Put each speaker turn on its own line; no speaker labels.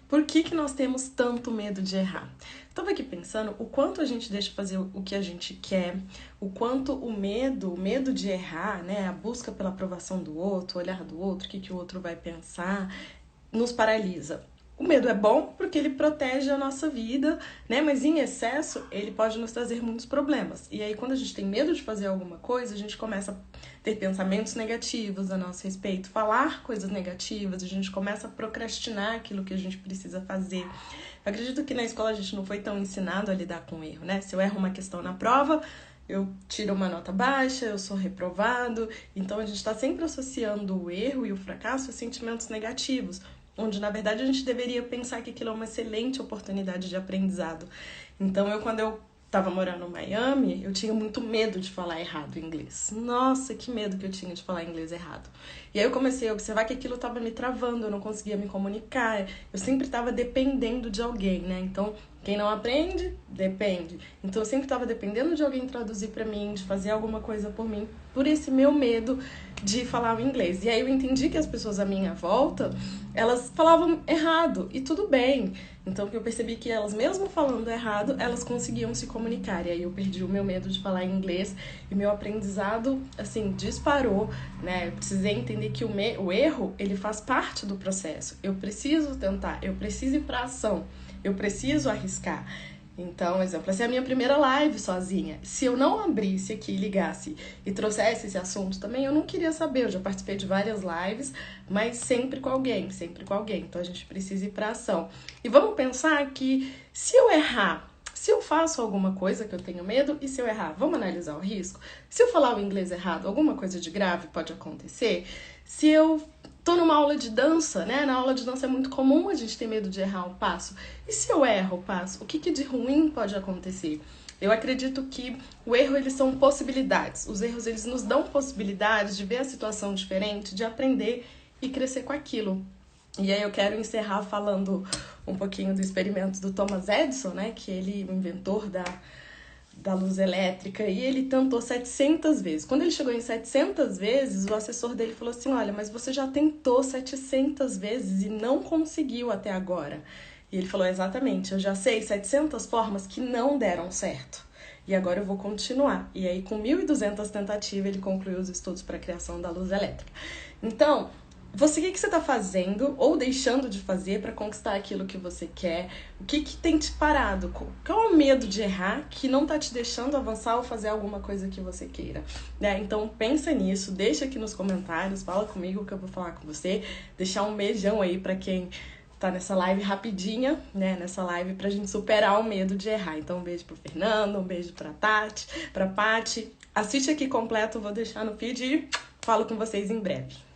Por que nós temos tanto medo de errar? Estava aqui pensando o quanto a gente deixa fazer o que a gente quer, o quanto o medo de errar, né, a busca pela aprovação do outro, o olhar do outro, o que o outro vai pensar, nos paralisa. O medo é bom porque ele protege a nossa vida, né? Mas em excesso ele pode nos trazer muitos problemas. E aí quando a gente tem medo de fazer alguma coisa, a gente começa a ter pensamentos negativos a nosso respeito, falar coisas negativas, a gente começa a procrastinar aquilo que a gente precisa fazer. Eu acredito que na escola a gente não foi tão ensinado a lidar com o erro, né? Se eu erro uma questão na prova, eu tiro uma nota baixa, eu sou reprovado. Então a gente está sempre associando o erro e o fracasso a sentimentos negativos, onde na verdade a gente deveria pensar que aquilo é uma excelente oportunidade de aprendizado. Então quando eu estava morando em Miami, eu tinha muito medo de falar errado inglês. Nossa, que medo que eu tinha de falar inglês errado. E aí eu comecei a observar que aquilo estava me travando, eu não conseguia me comunicar, eu sempre estava dependendo de alguém, né? Então, quem não aprende, depende. Então eu sempre estava dependendo de alguém traduzir para mim, de fazer alguma coisa por mim, por esse meu medo de falar o inglês. E aí eu entendi que as pessoas à minha volta, elas falavam errado, e tudo bem. Então eu percebi que elas, mesmo falando errado, elas conseguiam se comunicar. E aí eu perdi o meu medo de falar inglês e meu aprendizado, assim, disparou, né? Eu precisei entender que o erro, ele faz parte do processo. Eu preciso tentar, eu preciso ir pra ação, eu preciso arriscar. Então, exemplo, essa é a minha primeira live sozinha. Se eu não abrisse aqui, ligasse e trouxesse esse assunto também, eu não queria saber. Eu já participei de várias lives, mas sempre com alguém, sempre com alguém. Então, a gente precisa ir pra ação. E vamos pensar que se eu errar, se eu faço alguma coisa que eu tenho medo e se eu errar, vamos analisar o risco? Se eu falar o inglês errado, alguma coisa de grave pode acontecer? Se eu tô numa aula de dança, né? Na aula de dança é muito comum a gente ter medo de errar um passo. E se eu erro o passo, o que de ruim pode acontecer? Eu acredito que o erro, eles são possibilidades. Os erros, eles nos dão possibilidades de ver a situação diferente, de aprender e crescer com aquilo. E aí eu quero encerrar falando um pouquinho do experimento do Thomas Edison, né? Que ele, o inventor da luz elétrica, e ele tentou 700 vezes. Quando ele chegou em 700 vezes, o assessor dele falou assim, olha, mas você já tentou 700 vezes e não conseguiu até agora. E ele falou, exatamente, eu já sei 700 formas que não deram certo. E agora eu vou continuar. E aí, com 1.200 tentativas, ele concluiu os estudos para a criação da luz elétrica. Então, o que você está fazendo ou deixando de fazer para conquistar aquilo que você quer? O que tem te parado? Qual é o medo de errar que não está te deixando avançar ou fazer alguma coisa que você queira? Né? Então pensa nisso, deixa aqui nos comentários, fala comigo que eu vou falar com você. Deixar um beijão aí para quem tá nessa live rapidinha, né? Nessa live pra gente superar o medo de errar. Então um beijo pro Fernando, um beijo pra Tati, pra Pati. Assiste aqui completo, vou deixar no feed e falo com vocês em breve.